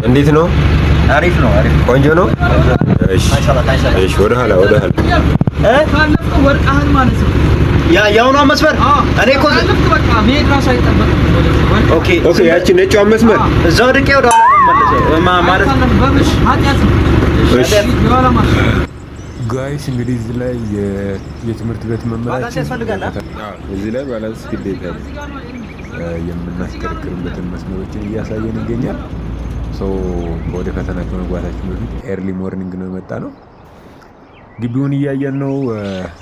እንዴት ነው? አሪፍ ነው። ቆንጆ ነው። እሺ ወደ ኋላ ካለፍኩ ወርቃህን ማለት ነው። ያውኗ መስመር እኔ እኮ በቃ መሄድ ራሱ አይጠበቅም። ኦኬ ያቺ ነጯን መስመር እዛው ድቄ ወደ ኋላ ማለት በምሽ ኃጢአት ነው። እሺ ጋይስ እንግዲህ እዚህ ላይ የትምህርት ቤት መመሪያችን እዚህ ላይ ባላንስ ግዴታ የምናስከረክርበትን መስመሮችን እያሳየን ይገኛል። ወደ ፈተና ከመግባታችን በፊት ኤርሊ ሞርኒንግ ነው የመጣ ነው። ግቢውን እያየን ነው።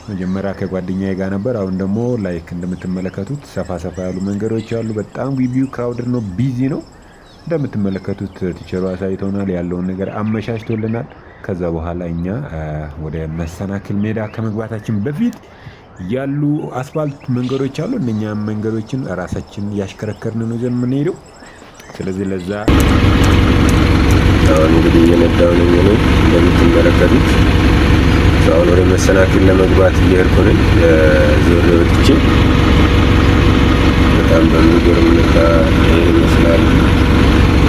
መጀመሪያ ከጓደኛዬ ጋር ነበር። አሁን ደግሞ ላይክ እንደምትመለከቱት ሰፋ ያሉ መንገዶች አሉ። በጣም ግቢው ክራውድድ ነው፣ ቢዚ ነው። እንደምትመለከቱት ቲቸሩ አሳይተውናል፣ ያለውን ነገር አመቻችቶልናል። ከዛ በኋላ እኛ ወደ መሰናክል ሜዳ ከመግባታችን በፊት ያሉ አስፋልት መንገዶች አሉ። እነኛ መንገዶችን ራሳችን ያሽከረከርን ነው ይዘን የምንሄደው። ስለዚህ ለዛ አሁን እንግዲህ እየነዳሁ ነው እንደምትመለከቱት። አሁን ወደ መሰናክል ለመግባት እየሄድኩ ነኝ። ዞር ወጥቼ በጣም በሚገርም ሁኔታ ይመስላል።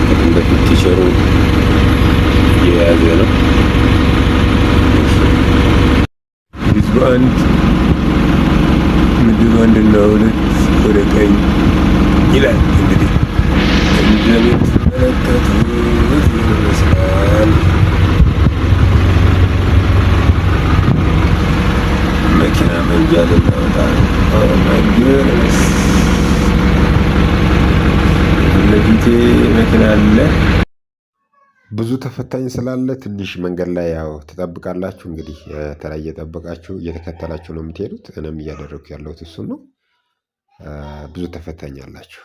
ከዚህ በፊት ቲቸሩ እየያዘ ነው። አንድ ምድብ አንድና ሁለት ወደ ቀኝ ይላል። እንግዲህ እንደምትመለከቱት ይመስላል። መኪና መንጃ ልናወጣ ነው። ለፊቴ መኪና አለ። ብዙ ተፈታኝ ስላለ ትንሽ መንገድ ላይ ያው ትጠብቃላችሁ። እንግዲህ ተራ እየጠበቃችሁ እየተከተላችሁ ነው የምትሄዱት። እኔም እያደረኩ ያለሁት እሱን ነው። ብዙ ተፈታኝ አላችሁ።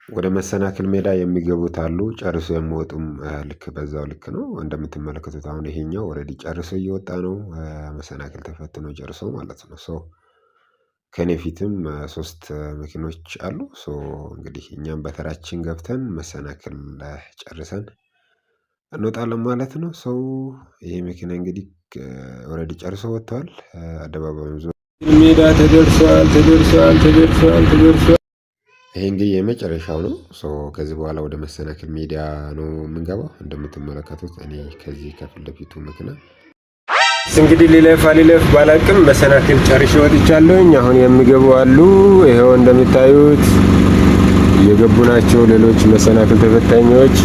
ወደ መሰናክል ሜዳ የሚገቡት አሉ፣ ጨርሶ የሚወጡም ልክ በዛው ልክ ነው። እንደምትመለከቱት አሁን ይሄኛው ኦልሬዲ ጨርሶ እየወጣ ነው። መሰናክል ተፈትኖ ጨርሶ ማለት ነው። ከኔ ፊትም 3 መኪኖች አሉ። እንግዲህ እኛም በተራችን ገብተን መሰናክል ጨርሰን እንወጣለን ማለት ነው። ይሄ መኪና እንግዲህ ኦልሬዲ ጨርሶ ወጥቷል። አደባባዩም ሜዳ ተደርሷል። ይሄ እንግዲህ የመጨረሻው ነው። ከዚህ በኋላ ወደ መሰናክል ሜዳ ነው የምንገባው። እንደምትመለከቱት እኔ ከዚህ ከፊት ለፊቱ መኪና እንግዲህ ሊለፍ ባላቅም መሰናክል ጨርሼ ወጥቻለሁኝ። አሁን የሚገቡ አሉ። ይሄው እንደምታዩት እየገቡ ናቸው ሌሎች መሰናክል ተፈታኞች።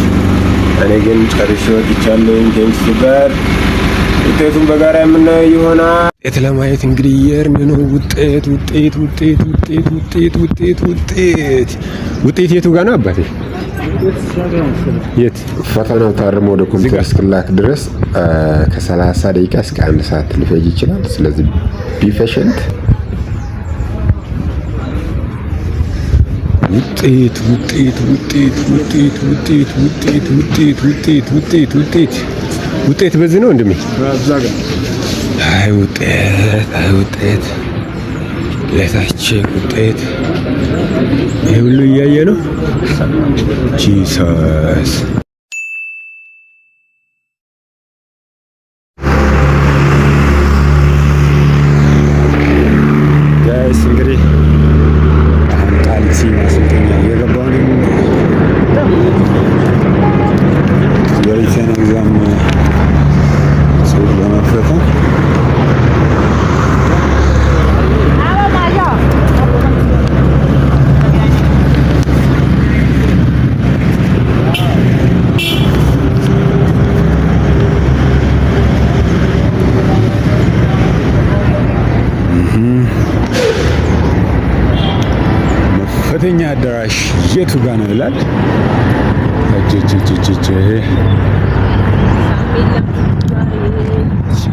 እኔ ግን ጨርሼ ወጥቻለሁኝ። ቴንክስ ጋር ውጤቱን በጋራ የምናየው ይሆናል። ውጤት ለማየት እንግዲህ እየሄድን ነው። ውጤት የቱ ጋር ነው አባቴ? የት ፈተናው ታርሞ ወደ ኮምፒውተር እስክላክ ድረስ ከ30 ደቂቃ እስከ 1 ሰዓት ሊፈጅ ይችላል። ስለዚህ ቢፈሽንት ውጤት በዚህ ነው እንደሚ አይ ውጤት ለታችን ውጤት ይሄ ሁሉ እያየ ነው። ጂሰስ ጋይስ እንግዲህ አሁን ቃሊቲ ማሰልጠኛ እየገባሁ ነው። የሪተን ኤግዛም ለመፈተን መፈተኛ አዳራሽ የቱ ጋር ነው ይላል።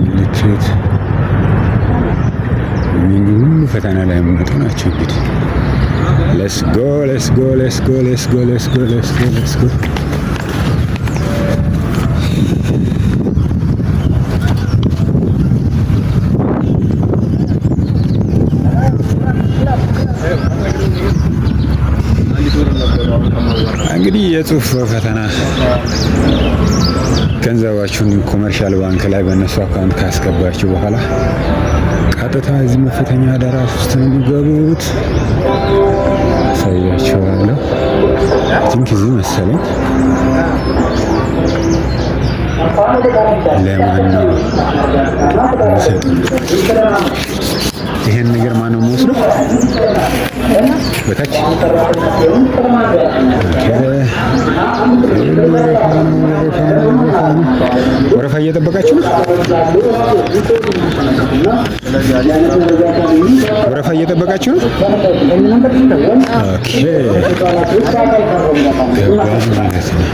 ምልክት ሁሉ ፈተና ላይ የሚመጡ ናቸው። እንግዲህ ሌትስ ጎ እንግዲህ የጽሁፍ ፈተና ገንዘባችሁን ኮመርሻል ባንክ ላይ በእነሱ አካውንት ካስገባችሁ በኋላ ቀጥታ እዚህ መፈተኛ አዳራሽ ውስጥ ነው የሚገቡት። አሳያቸዋለሁ። ቲንክ እዚህ መሰለኝ። ለማን ነው የሚሰጠው? ይሄን ነገር ማን ነው የሚወስደው? በታች ወረፋ እየጠበቃችሁ ነው? ወረፋ እየጠበቃችሁ ነው? ኦኬ ገባን ማለት ነው።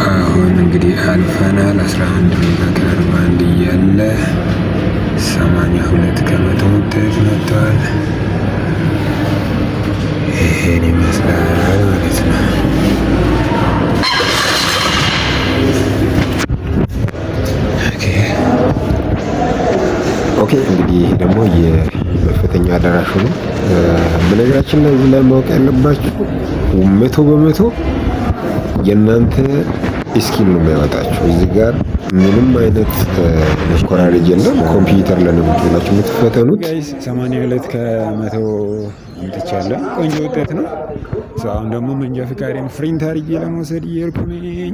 አሁን እንግዲህ አልፈናል። 11 ሜጋ ከ41 እያለ 82 ከመቶ ውጤት መጥቷል። ይሄን ይመስላል ማለት ነው። ኦኬ እንግዲህ ይሄ ደግሞ የመፈተኛ አዳራሹ ነው። በነገራችን ላይ እዚህ ላይ ማወቅ ያለባችሁ 100% የእናንተ ስኪል ነው የሚያወጣችሁ። እዚህ ጋር ምንም አይነት መኮራረጅ የለም። ኮምፒውተር ላይ ነው ብላችሁ የምትፈተኑት። 82 ከመቶ አምጥቻለሁ። ቆንጆ ውጤት ነው። አሁን ደግሞ መንጃ ፈቃዴን ፕሪንት አድርጌ ለመውሰድ እየሄድኩ ነኝ።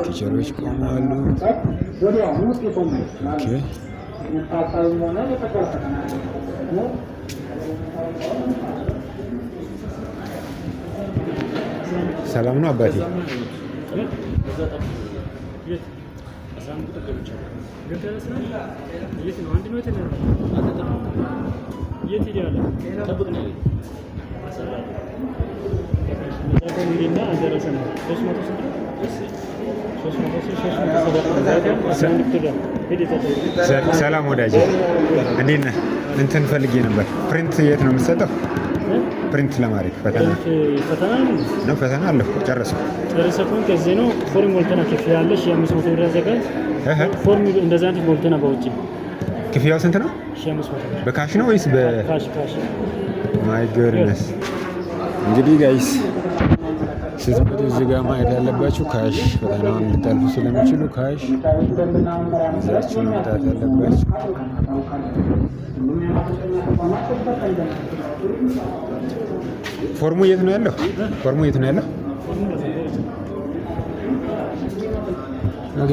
ቲቸሮች ቆማሉ። ኦኬ ሰላም ነው አባቴ። ሰላም ወዳጄ፣ እንዴት ነህ? እንትን ፈልጌ ነበር። ፕሪንት የት ነው የምትሰጠው? ፕሪንት ለማድረግ ፈተና ነው። ፈተና አለሁ ጨረስኩ። ከዚህ ነው ፎርም ሞልተና ክፍያ አለሽ። 500 ብር ያዘጋጅ ፎርም እንደዛ አይነት ሞልተና በውጪ ክፍያው ስንት ነው? 500 በካሽ ነው ወይስ በካሽ? ማይ ጎድነስ። እንግዲህ ጋይስ ስትመጡ እዚህ ጋር ማየት ያለባችሁ ካሽ ፈተናውን ልታልፉ ስለሚችሉ ካሽ ይዛችሁ መምጣት ያለባችሁ። ፎርሙ የት ነው ያለው? ኦኬ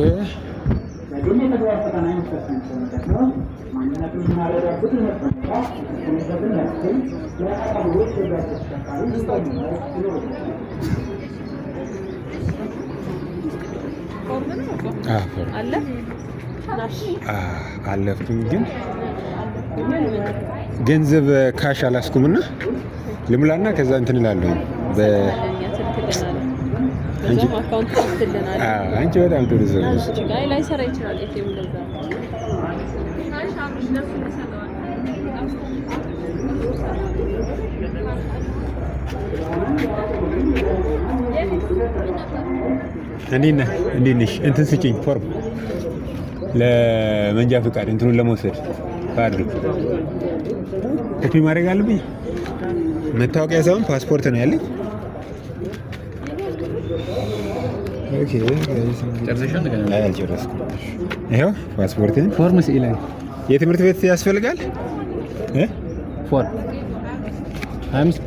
አለፍኩኝ፣ ግን ገንዘብ ካሽ አላስኩምና ልሙላና ከዛ እንትን እላለሁ። አንቺ በጣም ጥሩ ሰው ነሽ። እንዴት ነሽ? እንትን ስጭኝ ፎርም ለመንጃ ፈቃድ እንትኑን ለመውሰድ ካርዱ ኮፒ ማድረግ አለብኝ። መታወቂያ ሳይሆን ፓስፖርት ነው ያለኝ። ኦኬ ጨርሰሻል? አልጨረስኩም። ይኸው ፓስፖርትን ፎርም ሲላይ የትምህርት ቤት ያስፈልጋል። ፎርም 25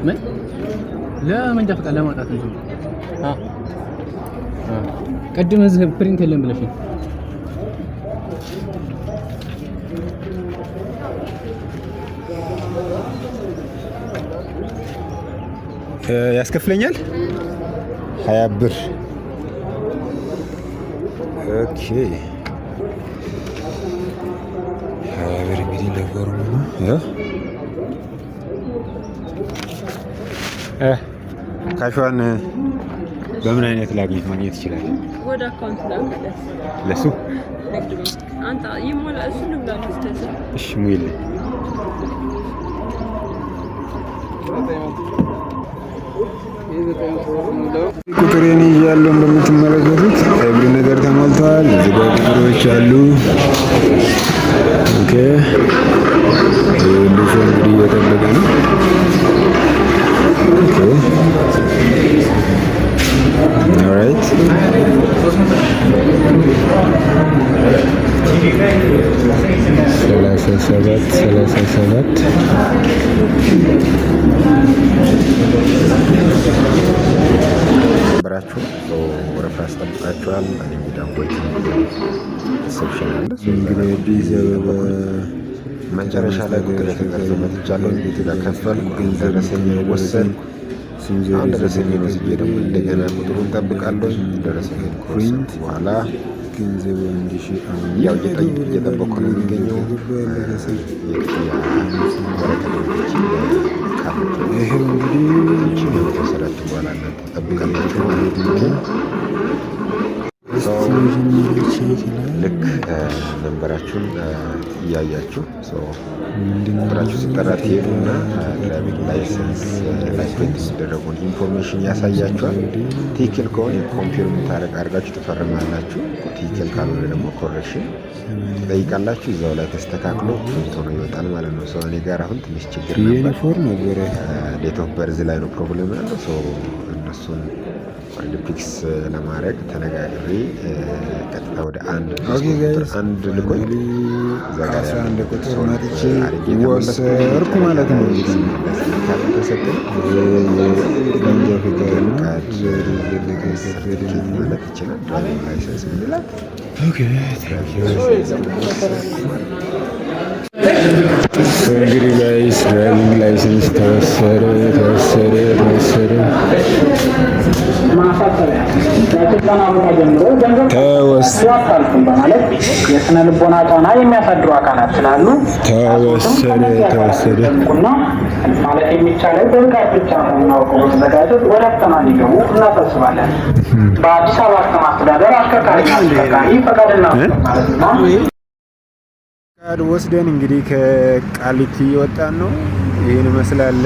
ምን ለመንጃ ፈቃድ ለማውጣት ነው። ቅድም እዚህ ፕሪንት የለም ብለሽ ያስከፍለኛል 20 ብር። ኦኬ 20 ብር እንግዲህ ለፎርሙ ነው። ካሿን በምን አይነት ላግኝት ማግኘት ይችላል? ወደ አካውንት ላከለት ለሱ ንግድ ባንክ አንተ ይሞላ እሱ ልብላ ተሰጠ። እሺ ሙይል ቁጥሬን ይዣለሁ። እንደምትመለከቱት ኤቭሪ ነገር ተሞልቷል። እዚህ ጋር ቁጥሮች አሉ። ኦኬ ሁሉ ሰው እንግዲህ እየጠበቀ ነው። ኦኬ ራይት ሰላሳ ሰባት ነበራችሁ ወረፋ ያስጠብቃችኋል። ዳንጎች ሪሴፕሽን አለ። መጨረሻ ላይ ቁጥር የተቀረጸ መጥቻለሁ። ቤት ጋር ከፈልኩ ደረሰኝ ወሰድኩ። አሁን ደረሰኝ ወስጄ ደግሞ እንደገና ቁጥሩን ጠብቃለሁ። ደረሰኝ ከወሰድኩ በኋላ ያው እየጠበኩ ነው የሚገኘው። ይሄው እንግዲህ ከወሰዳችሁ በኋላ እናንተ ጠብቃላችሁ ማለት ነው። ልክ ነንበራችሁን እያያችሁ ቁጥራችሁ ሲጠራ ትሄዱና ድራይቪንግ ላይሰንስ ላይ ፕሪንት የሚደረጉን ኢንፎርሜሽን ያሳያችኋል። ትክክል ከሆነ ኮንፊርም አድርጋችሁ ትፈርማላችሁ። ትክክል ካልሆነ ደግሞ ኮሬክሽን ትጠይቃላችሁ። እዛው ላይ ተስተካክሎ ፕሪንት ሆኖ ይወጣል ማለት ነው። ሰው እኔ ጋር አሁን ትንሽ ችግር ነበር። ዴት ኦፍ በርዝ ላይ ነው ፕሮብሌም ያለው። ሰው እነሱን ወደ ፊክስ ለማድረግ ተነጋግሬ ቀጥታ ወደ አንድ ልቆይ ዘጋሪ አንድ ቁጥር ማጥቼ ወሰርኩ ማለት ነው። ተሰጠኝ ማለት ይችላል። ድራይቪንግ ላይሰንስ ምንላት እንግዲህ ጋይስ ድራይቪንግ ላይሰንስ ተወሰደ። በማለት የስነ ልቦና ጫና የሚያሳድሩ አካላት ስላሉ ተወሰደ ማለት የሚቻለው በብቃት ብቻ መሆኑን አውቀው በመዘጋጀት ወደ ፈተና እንዲገቡ እናሳስባለን። በአዲስ አበባ ከተማ አስተዳደር አሽከርካሪ ፈቃድና ማለትና ፈቃድ ወስደን እንግዲህ ከቃሊቲ እየወጣን ነው። ይህን ይመስላል።